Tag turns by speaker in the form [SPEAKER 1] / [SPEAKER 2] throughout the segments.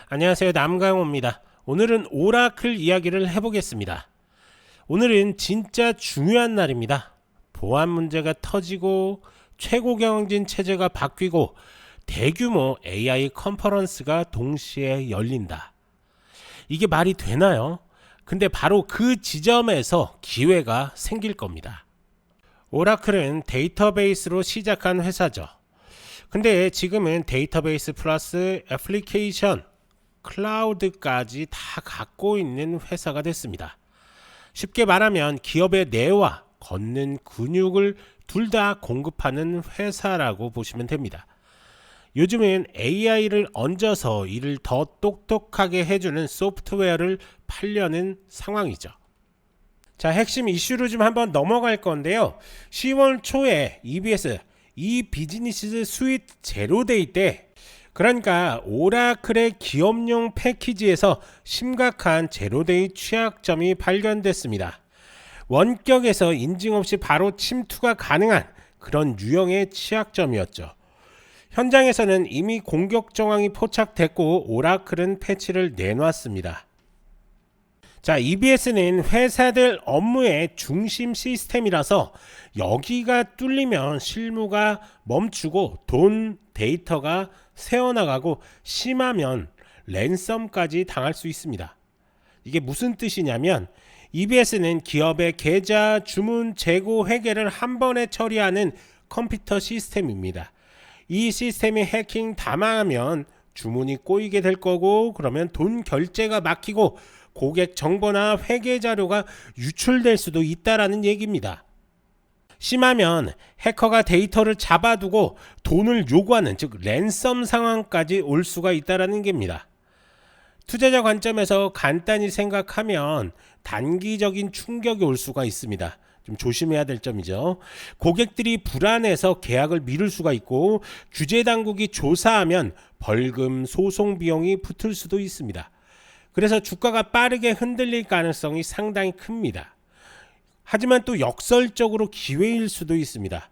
[SPEAKER 1] 안녕하세요. 남강호입니다. 오늘은 오라클 이야기를 해보겠습니다. 오늘은 진짜 중요한 날입니다. 보안 문제가 터지고 최고 경영진 체제가 바뀌고 대규모 AI 컨퍼런스가 동시에 열린다. 이게 말이 되나요? 근데 바로 그 지점에서 기회가 생길 겁니다. 오라클은 데이터베이스로 시작한 회사죠. 근데 지금은 데이터베이스 플러스 애플리케이션, 클라우드까지 다 갖고 있는 회사가 됐습니다. 쉽게 말하면 기업의 뇌와 걷는 근육을 둘 다 공급하는 회사라고 보시면 됩니다. 요즘은 AI를 얹어서 일을 더 똑똑하게 해주는 소프트웨어를 팔려는 상황이죠. 자, 핵심 이슈로 좀 한번 넘어갈 건데요. 10월 초에 EBS, 이 비즈니스 스위트 제로데이 때, 그러니까 오라클의 기업용 패키지에서 심각한 제로데이 취약점이 발견됐습니다. 원격에서 인증 없이 바로 침투가 가능한 그런 유형의 취약점이었죠. 현장에서는 이미 공격 정황이 포착됐고 오라클은 패치를 내놨습니다. 자, EBS는 회사들 업무의 중심 시스템이라서 여기가 뚫리면 실무가 멈추고 돈, 데이터가 새어나가고 심하면 랜섬까지 당할 수 있습니다. 이게 무슨 뜻이냐면 EBS는 기업의 계좌, 주문, 재고, 회계를 한 번에 처리하는 컴퓨터 시스템입니다. 이 시스템이 해킹 당하면 주문이 꼬이게 될 거고, 그러면 돈 결제가 막히고 고객 정보나 회계 자료가 유출될 수도 있다라는 얘기입니다. 심하면 해커가 데이터를 잡아두고 돈을 요구하는, 즉 랜섬 상황까지 올 수가 있다라는 겁니다. 투자자 관점에서 간단히 생각하면 단기적인 충격이 올 수가 있습니다. 좀 조심해야 될 점이죠. 고객들이 불안해서 계약을 미룰 수가 있고, 규제 당국이 조사하면 벌금, 소송 비용이 붙을 수도 있습니다. 그래서 주가가 빠르게 흔들릴 가능성이 상당히 큽니다. 하지만 또 역설적으로 기회일 수도 있습니다.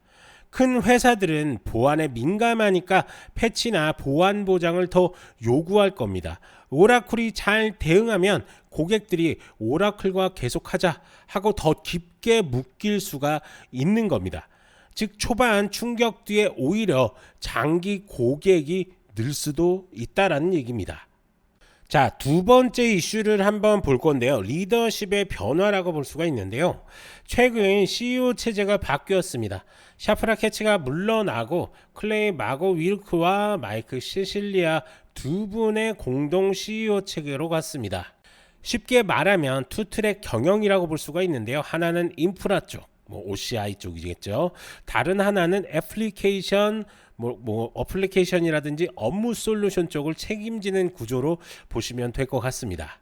[SPEAKER 1] 큰 회사들은 보안에 민감하니까 패치나 보안 보장을 더 요구할 겁니다. 오라클이 잘 대응하면 고객들이 오라클과 계속하자 하고 더 깊게 묶일 수가 있는 겁니다. 즉 초반 충격 뒤에 오히려 장기 고객이 늘 수도 있다라는 얘기입니다. 자, 두 번째 이슈를 한번 볼 건데요. 리더십의 변화라고 볼 수가 있는데요. 최근 CEO 체제가 바뀌었습니다. 샤프라 캐치가 물러나고 클레이 마고 윌크와 마이크 시실리아 두 분의 공동 CEO 체계로 갔습니다. 쉽게 말하면 투트랙 경영이라고 볼 수가 있는데요. 하나는 인프라 쪽, OCI 쪽이겠죠. 다른 하나는 애플리케이션, 어플리케이션이라든지 업무 솔루션 쪽을 책임지는 구조로 보시면 될 것 같습니다.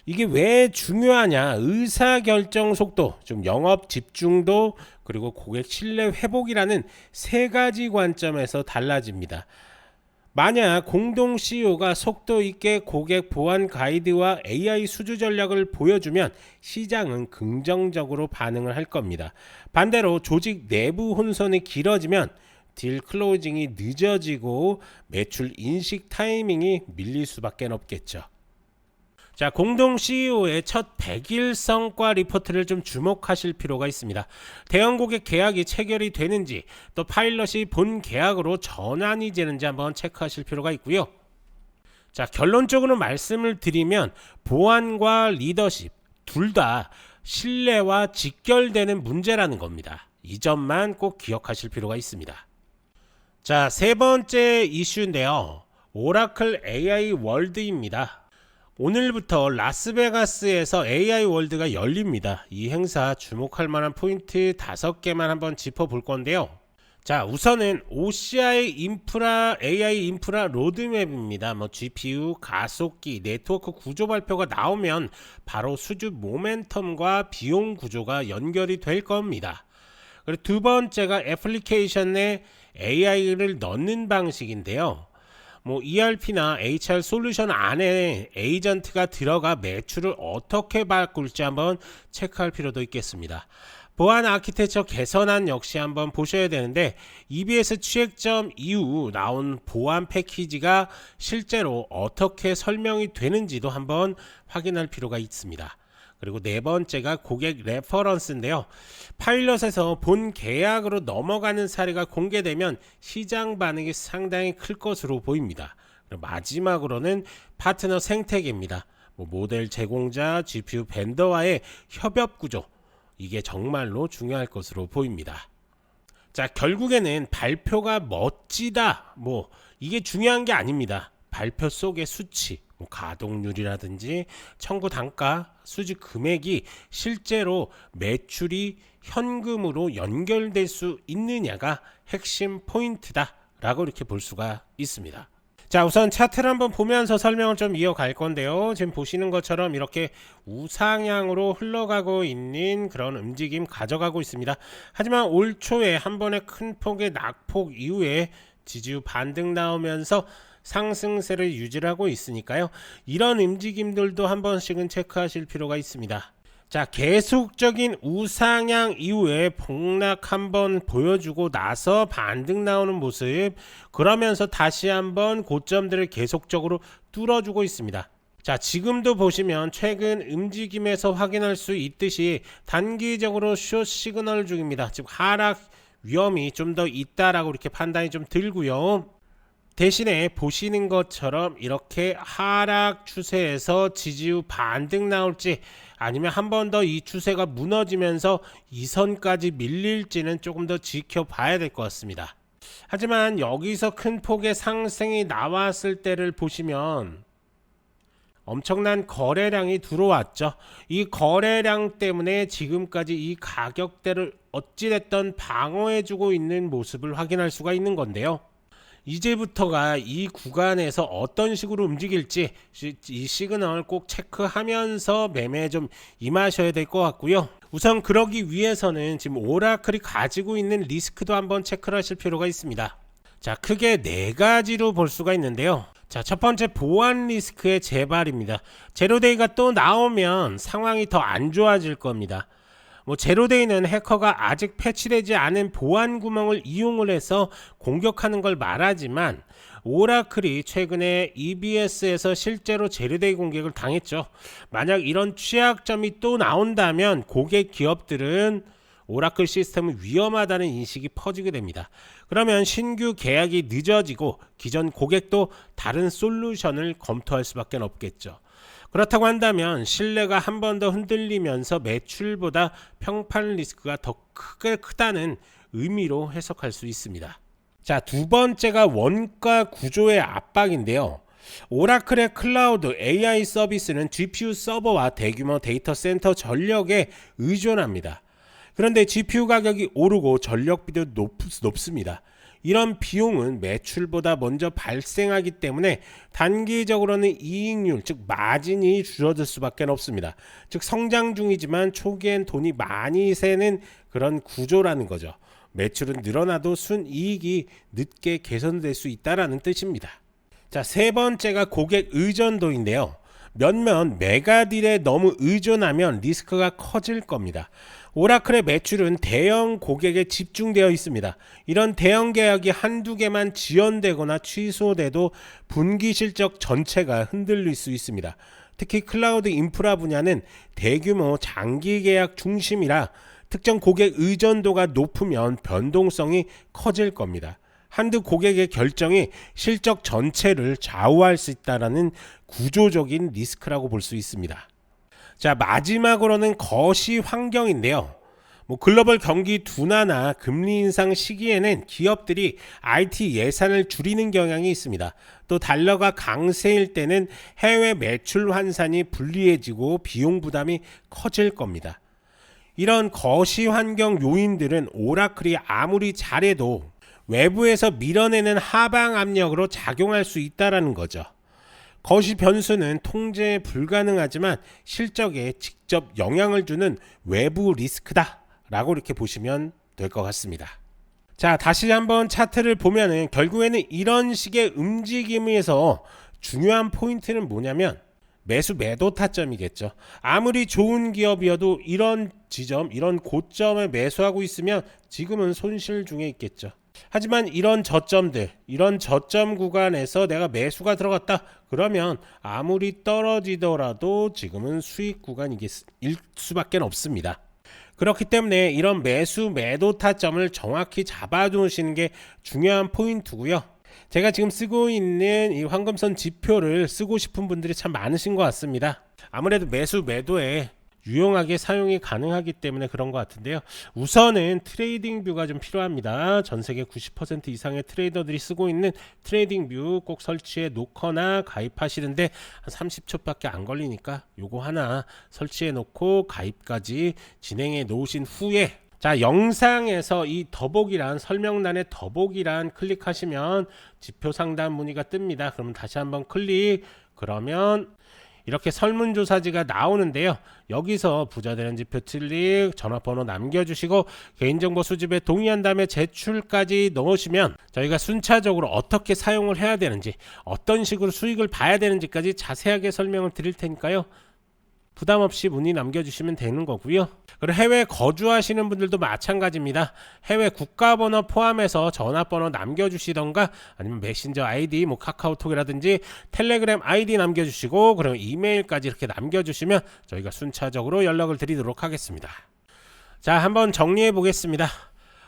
[SPEAKER 1] 이게 왜 중요하냐? 의사결정 속도, 좀 영업 집중도, 그리고 고객 신뢰 회복이라는 세 가지 관점에서 달라집니다. 만약 공동 CEO가 속도 있게 고객 보안 가이드와 AI 수주 전략을 보여주면 시장은 긍정적으로 반응을 할 겁니다. 반대로 조직 내부 혼선이 길어지면 딜 클로징이 늦어지고 매출 인식 타이밍이 밀릴 수밖에 없겠죠. 자, 공동 CEO의 첫 100일 성과 리포트를 좀 주목하실 필요가 있습니다. 대형 고객 계약이 체결이 되는지, 또 파일럿이 본 계약으로 전환이 되는지 한번 체크하실 필요가 있고요. 자, 결론적으로 말씀을 드리면 보안과 리더십 둘 다 신뢰와 직결되는 문제라는 겁니다. 이 점만 꼭 기억하실 필요가 있습니다. 자, 세 번째 이슈인데요. 오라클 AI 월드입니다. 오늘부터 라스베가스에서 AI 월드가 열립니다. 이 행사 주목할 만한 포인트 5개만 한번 짚어볼 건데요. 자, 우선은 OCI 인프라, AI 인프라 로드맵입니다. GPU, 가속기, 네트워크 구조 발표가 나오면 바로 수주 모멘텀과 비용 구조가 연결이 될 겁니다. 그리고 두 번째가 애플리케이션에 AI를 넣는 방식인데요. ERP나 HR 솔루션 안에 에이전트가 들어가 매출을 어떻게 바꿀지 한번 체크할 필요도 있겠습니다. 보안 아키텍처 개선안 역시 한번 보셔야 되는데, EBS 취약점 이후 나온 보안 패키지가 실제로 어떻게 설명이 되는지도 한번 확인할 필요가 있습니다. 그리고 네 번째가 고객 레퍼런스인데요. 파일럿에서 본 계약으로 넘어가는 사례가 공개되면 시장 반응이 상당히 클 것으로 보입니다. 그리고 마지막으로는 파트너 생태계입니다. 모델 제공자, GPU 벤더와의 협업 구조, 이게 정말로 중요할 것으로 보입니다. 자, 결국에는 발표가 멋지다, 이게 중요한 게 아닙니다. 발표 속의 수치, 가동률이라든지 청구 단가, 수집 금액이 실제로 매출이 현금으로 연결될 수 있느냐가 핵심 포인트다 라고 이렇게 볼 수가 있습니다. 자, 우선 차트를 한번 보면서 설명을 좀 이어갈 건데요. 지금 보시는 것처럼 이렇게 우상향으로 흘러가고 있는 그런 움직임 가져가고 있습니다. 하지만 올 초에 한 번의 큰 폭의 낙폭 이후에 지지율 반등 나오면서 상승세를 유지하고 있으니까요. 이런 움직임들도 한 번씩은 체크하실 필요가 있습니다. 자, 계속적인 우상향 이후에 폭락 한번 보여주고 나서 반등 나오는 모습, 그러면서 다시 한번 고점들을 계속적으로 뚫어주고 있습니다. 자, 지금도 보시면 최근 움직임에서 확인할 수 있듯이 단기적으로 숏 시그널 중입니다. 지금 하락 위험이 좀 더 있다라고 이렇게 판단이 좀 들고요. 대신에 보시는 것처럼 이렇게 하락 추세에서 지지율 반등 나올지, 아니면 한 번 더 이 추세가 무너지면서 이 선까지 밀릴지는 조금 더 지켜봐야 될 것 같습니다. 하지만 여기서 큰 폭의 상승이 나왔을 때를 보시면 엄청난 거래량이 들어왔죠. 이 거래량 때문에 지금까지 이 가격대를 어찌됐든 방어해주고 있는 모습을 확인할 수가 있는 건데요. 이제부터가 이 구간에서 어떤 식으로 움직일지 이 시그널 꼭 체크하면서 매매에 좀 임하셔야 될 것 같고요. 우선 그러기 위해서는 지금 오라클이 가지고 있는 리스크도 한번 체크를 하실 필요가 있습니다. 자, 크게 네 가지로 볼 수가 있는데요. 자, 첫 번째, 보안 리스크의 재발입니다. 제로데이가 또 나오면 상황이 더 안 좋아질 겁니다. 제로데이는 해커가 아직 패치되지 않은 보안 구멍을 이용을 해서 공격하는 걸 말하지만, 오라클이 최근에 EBS에서 실제로 제로데이 공격을 당했죠. 만약 이런 취약점이 또 나온다면 고객 기업들은 오라클 시스템은 위험하다는 인식이 퍼지게 됩니다. 그러면 신규 계약이 늦어지고 기존 고객도 다른 솔루션을 검토할 수밖에 없겠죠. 그렇다고 한다면 신뢰가 한 번 더 흔들리면서 매출보다 평판 리스크가 더 크다는 의미로 해석할 수 있습니다. 자, 두 번째가 원가 구조의 압박인데요. 오라클의 클라우드 AI 서비스는 GPU 서버와 대규모 데이터 센터 전력에 의존합니다. 그런데 GPU 가격이 오르고 전력비도 높습니다. 이런 비용은 매출보다 먼저 발생하기 때문에 단기적으로는 이익률, 즉 마진이 줄어들 수밖에 없습니다. 즉 성장 중이지만 초기엔 돈이 많이 새는 그런 구조라는 거죠. 매출은 늘어나도 순이익이 늦게 개선될 수 있다는 뜻입니다. 자, 세 번째가 고객 의존도인데요. 몇몇 메가딜에 너무 의존하면 리스크가 커질 겁니다. 오라클의 매출은 대형 고객에 집중되어 있습니다. 이런 대형 계약이 한두 개만 지연되거나 취소돼도 분기 실적 전체가 흔들릴 수 있습니다. 특히 클라우드 인프라 분야는 대규모 장기 계약 중심이라 특정 고객 의존도가 높으면 변동성이 커질 겁니다. 한두 고객의 결정이 실적 전체를 좌우할 수 있다는 구조적인 리스크라고 볼 수 있습니다. 자, 마지막으로는 거시 환경인데요. 글로벌 경기 둔화나 금리 인상 시기에는 기업들이 IT 예산을 줄이는 경향이 있습니다. 또 달러가 강세일 때는 해외 매출 환산이 불리해지고 비용 부담이 커질 겁니다. 이런 거시 환경 요인들은 오라클이 아무리 잘해도 외부에서 밀어내는 하방 압력으로 작용할 수 있다는 거죠. 거시 변수는 통제 불가능하지만 실적에 직접 영향을 주는 외부 리스크다 라고 이렇게 보시면 될 것 같습니다. 자, 다시 한번 차트를 보면은 결국에는 이런 식의 움직임에서 중요한 포인트는 뭐냐면 매수 매도 타점이겠죠. 아무리 좋은 기업이어도 이런 지점, 이런 고점에 매수하고 있으면 지금은 손실 중에 있겠죠. 하지만 이런 저점들, 이런 저점 구간에서 내가 매수가 들어갔다 그러면 아무리 떨어지더라도 지금은 수익 구간일 수밖에 없습니다. 그렇기 때문에 이런 매수 매도 타점을 정확히 잡아 두시는 게 중요한 포인트고요. 제가 지금 쓰고 있는 이 황금선 지표를 쓰고 싶은 분들이 참 많으신 것 같습니다. 아무래도 매수 매도에 유용하게 사용이 가능하기 때문에 그런 것 같은데요. 우선은 트레이딩 뷰가 좀 필요합니다. 전 세계 90% 이상의 트레이더들이 쓰고 있는 트레이딩 뷰 꼭 설치해 놓거나 가입하시는데 한 30초밖에 안 걸리니까 요거 하나 설치해 놓고 가입까지 진행해 놓으신 후에 자, 영상에서 이 더보기란 설명란에 더보기란 클릭하시면 지표 상단 문의가 뜹니다. 그러면 다시 한번 클릭, 그러면 이렇게 설문조사지가 나오는데요. 여기서 부자되는 지표 클릭, 전화번호 남겨주시고 개인정보 수집에 동의한 다음에 제출까지 넣으시면 저희가 순차적으로 어떻게 사용을 해야 되는지, 어떤 식으로 수익을 봐야 되는지까지 자세하게 설명을 드릴 테니까요. 부담 없이 문의 남겨주시면 되는 거고요. 그리고 해외 거주하시는 분들도 마찬가지입니다. 해외 국가번호 포함해서 전화번호 남겨주시던가 아니면 메신저 아이디, 뭐 카카오톡이라든지 텔레그램 아이디 남겨주시고 그러면 이메일까지 이렇게 남겨주시면 저희가 순차적으로 연락을 드리도록 하겠습니다. 자, 한번 정리해 보겠습니다.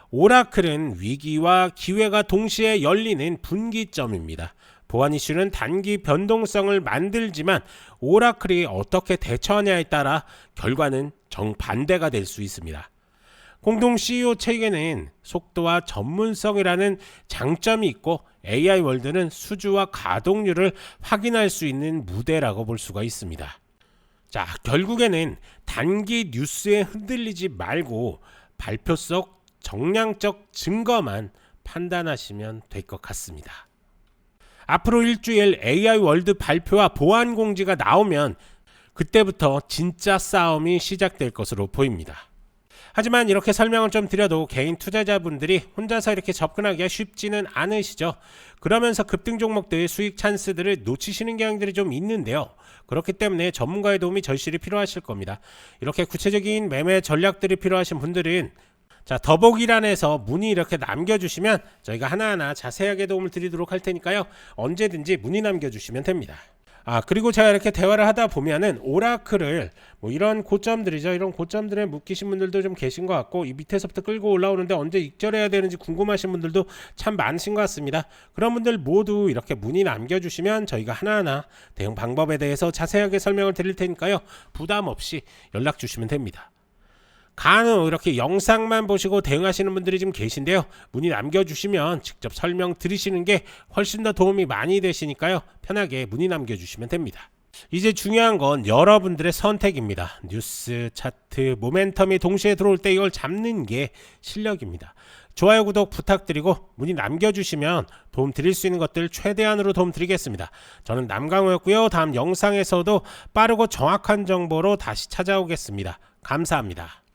[SPEAKER 1] 오라클은 위기와 기회가 동시에 열리는 분기점입니다. 보안 이슈는 단기 변동성을 만들지만 오라클이 어떻게 대처하냐에 따라 결과는 정반대가 될 수 있습니다. 공동 CEO 책에는 속도와 전문성이라는 장점이 있고 AI 월드는 수주와 가동률을 확인할 수 있는 무대라고 볼 수가 있습니다. 자, 결국에는 단기 뉴스에 흔들리지 말고 발표 속 정량적 증거만 판단하시면 될 것 같습니다. 앞으로 일주일 AI 월드 발표와 보안 공지가 나오면 그때부터 진짜 싸움이 시작될 것으로 보입니다. 하지만 이렇게 설명을 좀 드려도 개인 투자자분들이 혼자서 이렇게 접근하기가 쉽지는 않으시죠. 그러면서 급등 종목들 수익 찬스들을 놓치시는 경향들이 좀 있는데요. 그렇기 때문에 전문가의 도움이 절실히 필요하실 겁니다. 이렇게 구체적인 매매 전략들이 필요하신 분들은 자, 더보기란에서 문의 이렇게 남겨주시면 저희가 하나하나 자세하게 도움을 드리도록 할 테니까요. 언제든지 문의 남겨주시면 됩니다. 그리고 제가 이렇게 대화를 하다 보면은 오라클을 뭐 이런 고점들이죠. 이런 고점들에 묶이신 분들도 좀 계신 것 같고 이 밑에서부터 끌고 올라오는데 언제 익절해야 되는지 궁금하신 분들도 참 많으신 것 같습니다. 그런 분들 모두 이렇게 문의 남겨주시면 저희가 하나하나 대응 방법에 대해서 자세하게 설명을 드릴 테니까요. 부담 없이 연락 주시면 됩니다. 간혹 이렇게 영상만 보시고 대응하시는 분들이 좀 계신데요. 문의 남겨주시면 직접 설명 드리시는 게 훨씬 더 도움이 많이 되시니까요. 편하게 문의 남겨주시면 됩니다. 이제 중요한 건 여러분들의 선택입니다. 뉴스, 차트, 모멘텀이 동시에 들어올 때 이걸 잡는 게 실력입니다. 좋아요, 구독 부탁드리고 문의 남겨주시면 도움 드릴 수 있는 것들 최대한으로 도움 드리겠습니다. 저는 남강호였고요. 다음 영상에서도 빠르고 정확한 정보로 다시 찾아오겠습니다. 감사합니다.